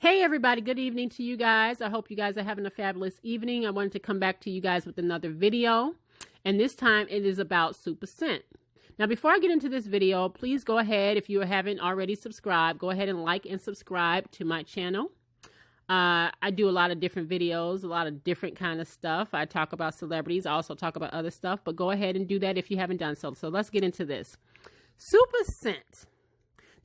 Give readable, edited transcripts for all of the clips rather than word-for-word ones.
Hey everybody, good evening to you guys. I hope you guys are having a fabulous evening. I wanted to come back to you guys with another video, and this time it is about SupaCent. Now before I get into this video, please go ahead, if you haven't already subscribed, go ahead and like and subscribe to my channel. I do a lot of different videos, a lot of different kind of stuff. I talk about celebrities, I also talk about other stuff, but go ahead and do that if you haven't done so. So let's get into this. SupaCent.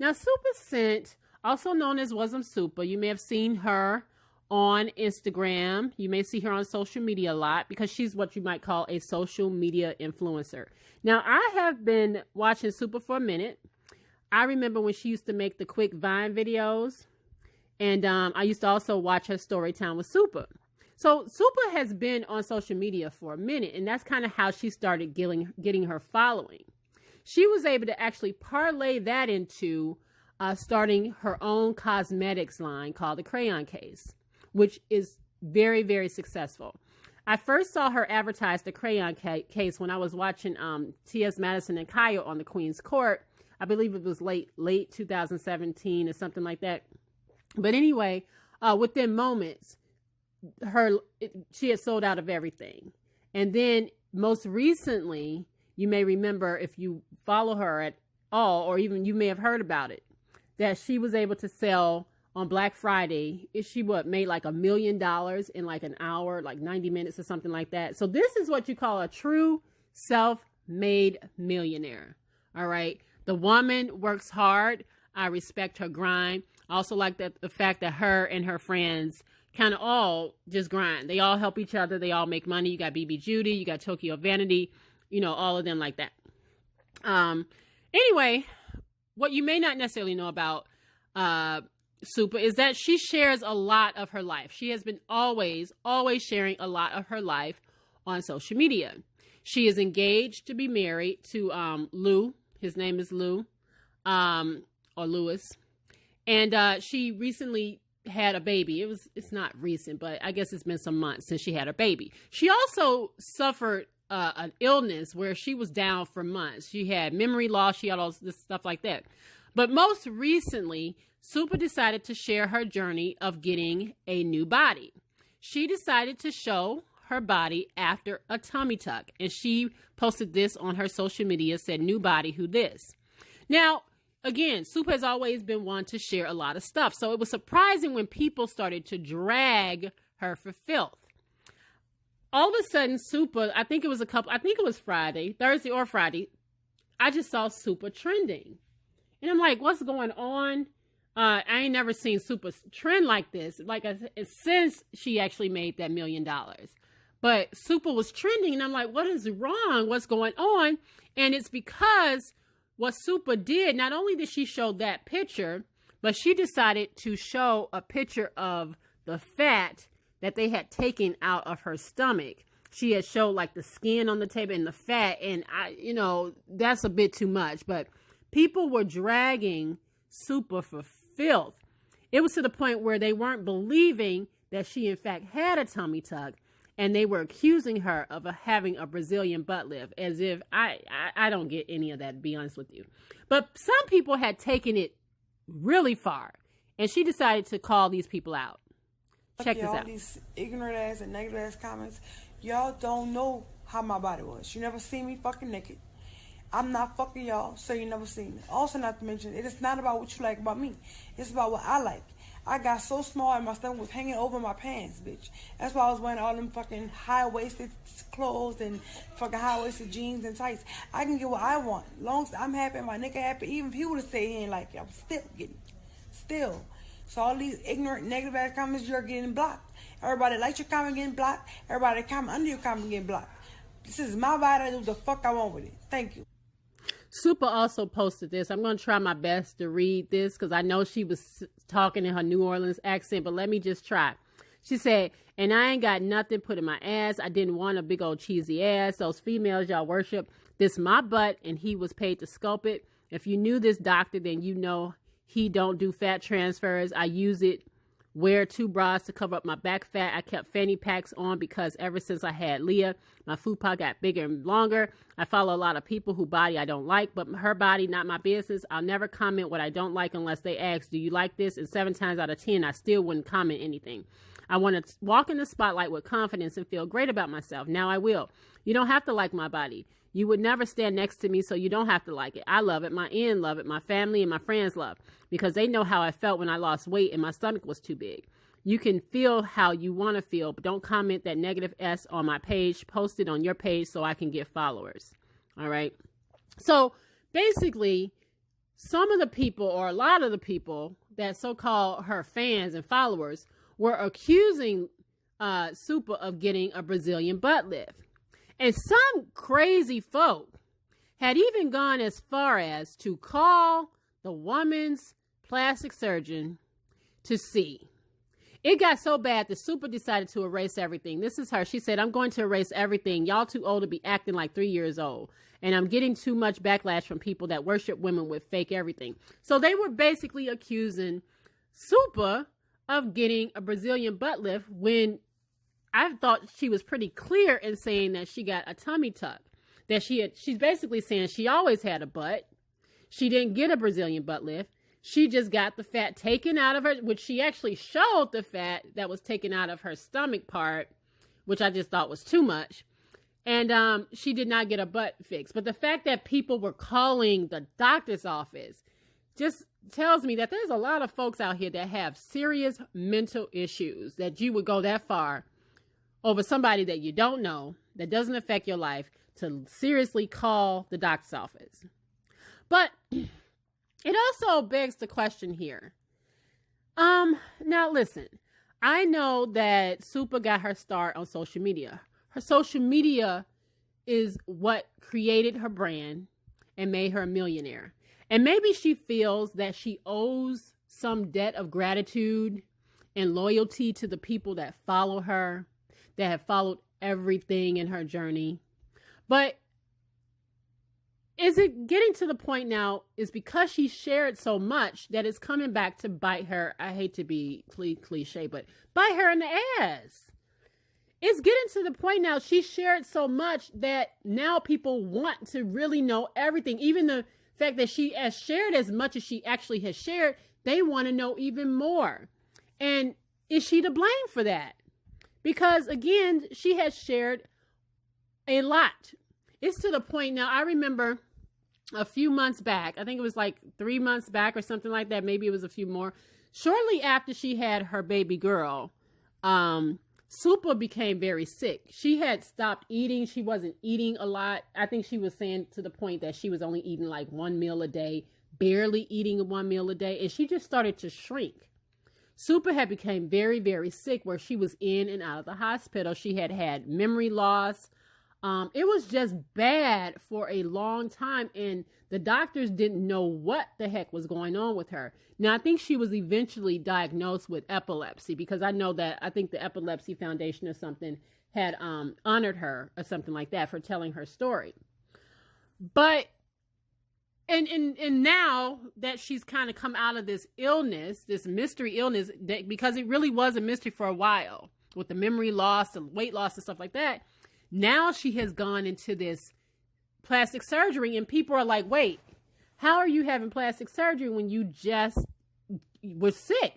Now SupaCent, also known as Wuzzam Supa, you may have seen her on Instagram. You may see her on social media a lot because she's what you might call a social media influencer. Now, I have been watching Supa for a minute. I remember when she used to make the quick Vine videos, and I used to also watch her story time with Supa. So Supa has been on social media for a minute, and that's kind of how she started getting her following. She was able to actually parlay that into starting her own cosmetics line called the Crayon Case, which is very, very successful. I first saw her advertise the Crayon Case when I was watching T.S. Madison and Kyle on the Queen's Court. I believe it was late 2017 or something like that. But anyway, within moments, she had sold out of everything. And then most recently, you may remember if you follow her at all, or even you may have heard about it, that she was able to sell on Black Friday. She made like $1 million in like an hour, like 90 minutes or something like that. So this is what you call a true self-made millionaire. All right. The woman works hard. I respect her grind. I also like the fact that her and her friends kind of all just grind. They all help each other. They all make money. You got BB Judy, you got Tokyo Vanity, you know, all of them like that. Anyway, what you may not necessarily know about Supa is that she shares a lot of her life. She has been always sharing a lot of her life on social media. She is engaged to be married to Lou. His name is Lou, or Lewis. And she recently had a baby. It's not recent, but I guess it's been some months since she had her baby. She also suffered an illness where she was down for months. She had memory loss. She had all this stuff like that. But most recently, Supa decided to share her journey of getting a new body. She decided to show her body after a tummy tuck. And she posted this on her social media, said, "New body, who this?" Now, again, Supa has always been one to share a lot of stuff. So it was surprising when people started to drag her for filth. All of a sudden, Supa, I think it was Thursday or Friday, I just saw Supa trending. And I'm like, what's going on? I ain't never seen Supa trend like this. Like I said, since she actually made that $1 million. But Supa was trending, and I'm like, what is wrong? What's going on? And it's because what Supa did, not only did she show that picture, but she decided to show a picture of the fat that they had taken out of her stomach. She had showed like the skin on the table and the fat, and that's a bit too much, but people were dragging Supa for filth. It was to the point where they weren't believing that she in fact had a tummy tuck, and they were accusing her of having a Brazilian butt lift, as if I don't get any of that, to be honest with you. But some people had taken it really far, and she decided to call these people out. Check this out. These ignorant ass and negative ass comments. Y'all don't know how my body was. You never seen me fucking naked. I'm not fucking y'all, so you never seen it. Also, not to mention, it is not about what you like about me. It's about what I like. I got so small and my stomach was hanging over my pants, bitch. That's why I was wearing all them fucking high-waisted clothes and fucking high-waisted jeans and tights. I can get what I want. Long as I'm happy and my nigga happy, even if he would have stayed here and like, I'm still getting, still. So all these ignorant, negative ass comments, you're getting blocked. Everybody likes your comment getting blocked. Everybody comment under your comment getting blocked. This is my body. I do the fuck I want with it. Thank you. Supa also posted this. I'm going to try my best to read this because I know she was talking in her New Orleans accent, but let me just try. She said, "And I ain't got nothing put in my ass. I didn't want a big old cheesy ass. Those females y'all worship. This my butt, and he was paid to sculpt it. If you knew this doctor, then you know he don't do fat transfers. I use it wear 2 bras to cover up my back fat. I kept fanny packs on because ever since I had Leah, my fupa got bigger and longer. I follow a lot of people whose body I don't like, but her body, not my business. I'll never comment what I don't like unless they ask, do you like this? And 7 times out of 10, I still wouldn't comment anything. I want to walk in the spotlight with confidence and feel great about myself. Now I will. You don't have to like my body. You would never stand next to me, so you don't have to like it. I love it. My end love it. My family and my friends love, because they know how I felt when I lost weight and my stomach was too big. You can feel how you want to feel, but don't comment that negative S on my page. Post it on your page so I can get followers. All right. So basically, some of the people, or a lot of the people that so-called her fans and followers, were accusing Supa of getting a Brazilian butt lift. And some crazy folk had even gone as far as to call the woman's plastic surgeon to see. It got so bad that Supa decided to erase everything. This is her. She said, I'm going to erase everything. Y'all too old to be acting like 3 years old. And I'm getting too much backlash from people that worship women with fake everything. So they were basically accusing Supa of getting a Brazilian butt lift, when I thought she was pretty clear in saying that she got a tummy tuck. That she's basically saying she always had a butt. She didn't get a Brazilian butt lift. She just got the fat taken out of her, which she actually showed the fat that was taken out of her stomach part, which I just thought was too much. And she did not get a butt fix. But the fact that people were calling the doctor's office just tells me that there's a lot of folks out here that have serious mental issues, that you would go that far over somebody that you don't know, that doesn't affect your life, to seriously call the doctor's office. But it also begs the question here. Now listen, I know that Supa got her start on social media. Her social media is what created her brand and made her a millionaire. And maybe she feels that she owes some debt of gratitude and loyalty to the people that follow her, that have followed everything in her journey. But is it getting to the point now, is because she shared so much that it's coming back to bite her? I hate to be cliche, but bite her in the ass. It's getting to the point now, she shared so much that now people want to really know everything. Even the fact that she has shared as much as she actually has shared, they want to know even more. And is she to blame for that? Because again, she has shared a lot. It's to the point now, I remember a few months back, I think it was like 3 months back or something like that. Maybe it was a few more. Shortly after she had her baby girl, Supa became very sick. She had stopped eating. She wasn't eating a lot. I think she was saying to the point that she was only eating like 1 meal a day, barely eating 1 meal a day. And she just started to shrink. Supa had become very, very sick, where she was in and out of the hospital. She had had memory loss. It was just bad for a long time, and the doctors didn't know what the heck was going on with her. Now, I think she was eventually diagnosed with epilepsy, because I know that I think the Epilepsy Foundation or something had honored her or something like that for telling her story. But and now that she's kind of come out of this illness, this mystery illness, because it really was a mystery for a while with the memory loss and weight loss and stuff like that. Now she has gone into this plastic surgery, and people are like, wait, how are you having plastic surgery when you just were sick?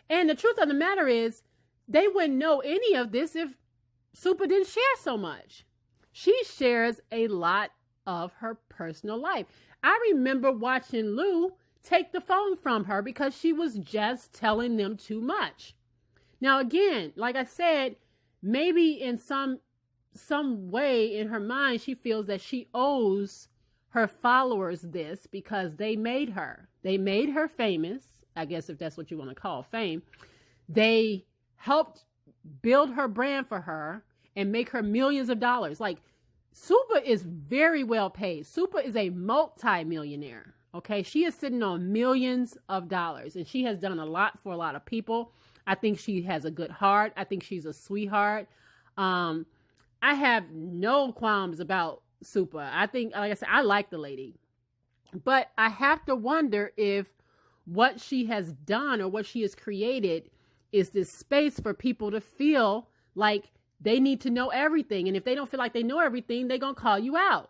And the truth of the matter is, they wouldn't know any of this if Supa didn't share so much. She shares a lot of her personal life. I remember watching Lou take the phone from her because she was just telling them too much. Now, again, like I said, maybe in some way in her mind, she feels that she owes her followers this because they made her. They made her famous, I guess, if that's what you want to call fame. They helped build her brand for her and make her millions of dollars. Like, Supa is very well paid. Supa is a multi-millionaire. Okay, she is sitting on millions of dollars, and she has done a lot for a lot of people. I think she has a good heart. I think she's a sweetheart. I have no qualms about Supa. I think, like I said, I like the lady. But I have to wonder if what she has done or what she has created is this space for people to feel like they need to know everything. And if they don't feel like they know everything, they're going to call you out.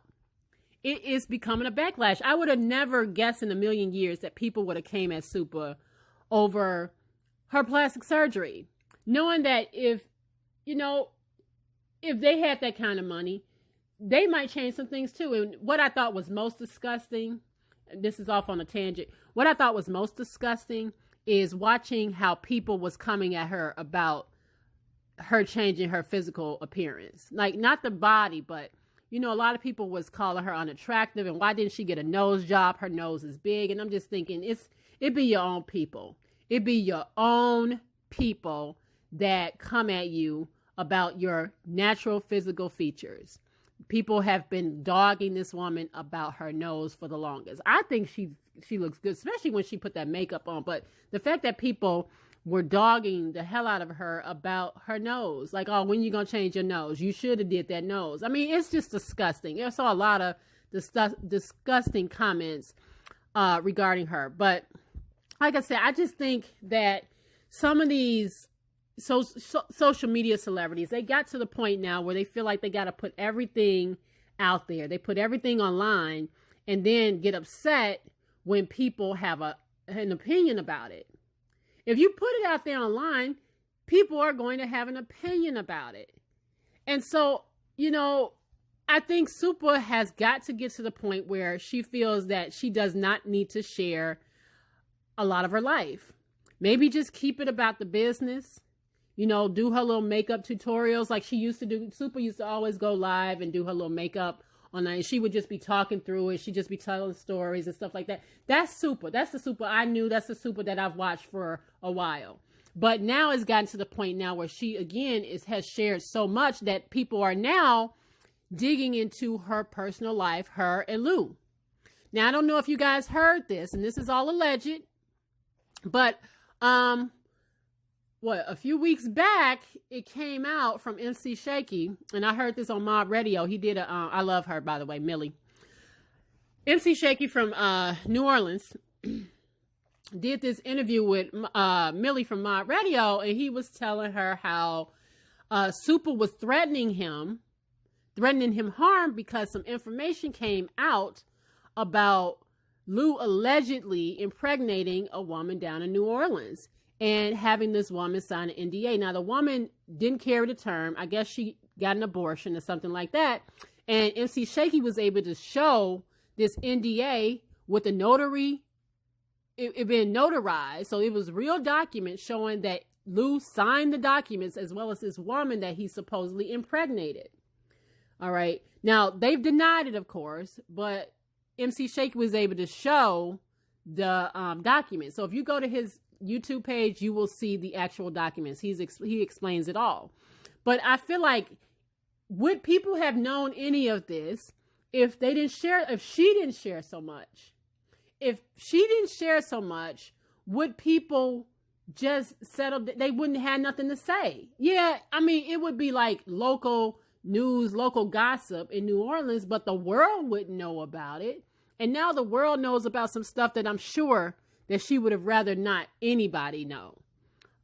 It is becoming a backlash. I would have never guessed in a million years that people would have came at Supa over her plastic surgery. Knowing that if they had that kind of money, they might change some things too. And what I thought was most disgusting, this is off on a tangent, what I thought was most disgusting is watching how people was coming at her about her changing her physical appearance. Like, not the body, but, a lot of people was calling her unattractive, and why didn't she get a nose job? Her nose is big. And I'm just thinking, it be your own people. It be your own people that come at you about your natural physical features. People have been dogging this woman about her nose for the longest. I think she looks good, especially when she put that makeup on. But the fact that people were dogging the hell out of her about her nose, like, oh, when you gonna change your nose? You should have did that nose. I mean, it's just disgusting. I saw a lot of disgusting comments regarding her. But like I said, I just think that some of these social media celebrities, they got to the point now where they feel like they got to put everything out there. They put everything online and then get upset when people have an opinion about it. If you put it out there online, people are going to have an opinion about it. And so, I think Supa has got to get to the point where she feels that she does not need to share a lot of her life. Maybe just keep it about the business. Do her little makeup tutorials like she used to do. Supa used to always go live and do her little makeup on that. She would just be talking through it. She'd just be telling stories and stuff like that. That's Supa. That's the Supa I knew. That's the Supa that I've watched for a while. But now it's gotten to the point now where she, again, has shared so much that people are now digging into her personal life, her and Lou. Now, I don't know if you guys heard this, and this is all alleged, but a few weeks back, it came out from MC Shaky, and I heard this on Mob Radio. He did I love her, by the way, Millie. MC Shaky from New Orleans did this interview with Millie from Mob Radio, and he was telling her how Supa was threatening him harm because some information came out about Lou allegedly impregnating a woman down in New Orleans and having this woman sign an NDA. Now, the woman didn't carry the term. I guess she got an abortion or something like that. And MC Shaky was able to show this NDA with the notary, it being notarized. So it was real documents showing that Lou signed the documents as well as this woman that he supposedly impregnated. All right. Now, they've denied it, of course, but MC Shaky was able to show the documents. So if you go to his YouTube page, you will see the actual documents. He explains it all. But I feel like, would people have known any of this if she didn't share so much? If she didn't share so much, would people just settle? They wouldn't have nothing to say. Yeah, I mean, it would be like local news, local gossip in New Orleans, but the world wouldn't know about it. And now the world knows about some stuff that I'm sure that she would have rather not anybody know.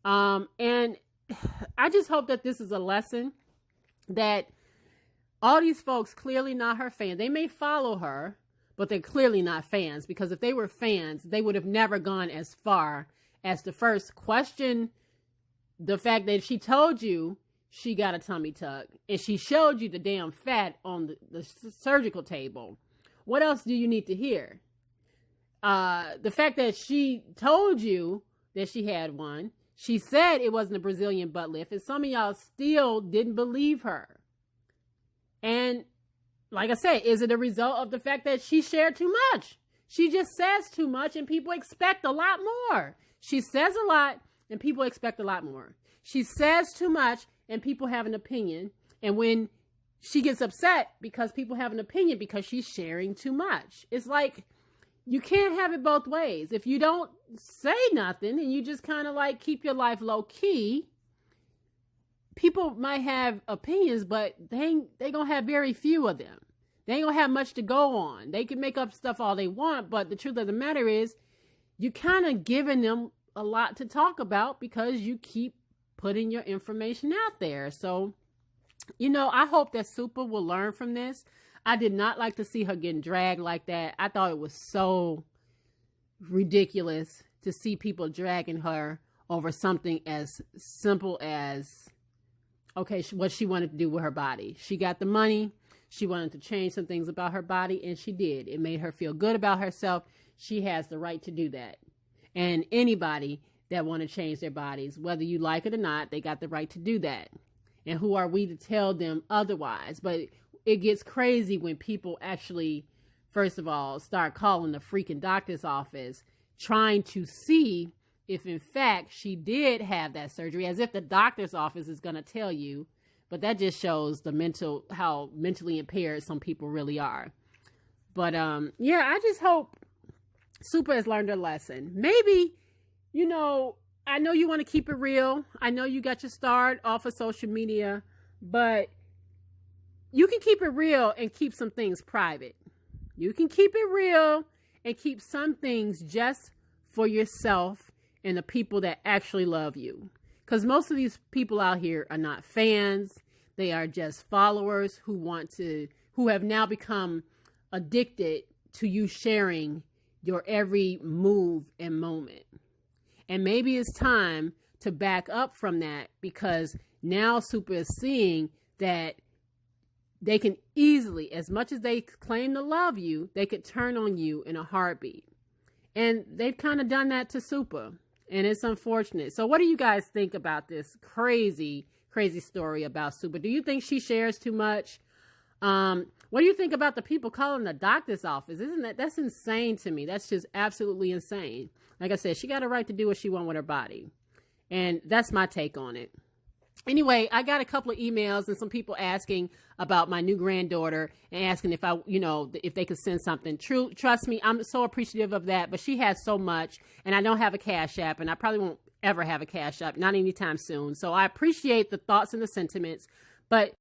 And I just hope that this is a lesson that all these folks clearly not her fans. They may follow her, but they're clearly not fans, because if they were fans, they would have never gone as far as to first question the fact that she told you she got a tummy tuck and she showed you the damn fat on the surgical table. What else do you need to hear? The fact that she told you that she had one, she said it wasn't a Brazilian butt lift, and some of y'all still didn't believe her. And like I said, is it a result of the fact that she shared too much? She just says too much and people expect a lot more. She says a lot and people expect a lot more. She says too much and people have an opinion. And when she gets upset because people have an opinion because she's sharing too much, it's like, you can't have it both ways. If you don't say nothing and you just kind of like keep your life low key, people might have opinions, but they gonna have very few of them. They ain't gonna have much to go on. They can make up stuff all they want, but the truth of the matter is, you kind of giving them a lot to talk about because you keep putting your information out there. So, you know, I hope that Supa will learn from this. I did not like to see her getting dragged like that. I thought it was so ridiculous to see people dragging her over something as simple as, okay, what she wanted to do with her body. She got the money. She wanted to change some things about her body, and she did. It made her feel good about herself. She has the right to do that. And anybody that want to change their bodies, whether you like it or not, they got the right to do that. And who are we to tell them otherwise? But it gets crazy when people actually, first of all, start calling the freaking doctor's office, trying to see if in fact she did have that surgery, as if the doctor's office is going to tell you. But that just shows how mentally impaired some people really are. But yeah, I just hope Supa has learned her lesson. Maybe, you know, I know you want to keep it real. I know you got your start off of social media, but you can keep it real and keep some things private. You can keep it real and keep some things just for yourself and the people that actually love you. Because most of these people out here are not fans. They are just followers who have now become addicted to you sharing your every move and moment. And maybe it's time to back up from that, because now Supa is seeing that they can easily, as much as they claim to love you, they could turn on you in a heartbeat. And they've kind of done that to Supa. And it's unfortunate. So what do you guys think about this crazy story about Supa? Do you think she shares too much? What do you think about the people calling the doctor's office? That's insane to me. That's just absolutely insane. Like I said, she got a right to do what she wants with her body. And that's my take on it. Anyway, I got a couple of emails and some people asking about my new granddaughter and asking if they could send something. Trust me, I'm so appreciative of that, but she has so much, and I don't have a Cash App, and I probably won't ever have a Cash App, not anytime soon. So I appreciate the thoughts and the sentiments, but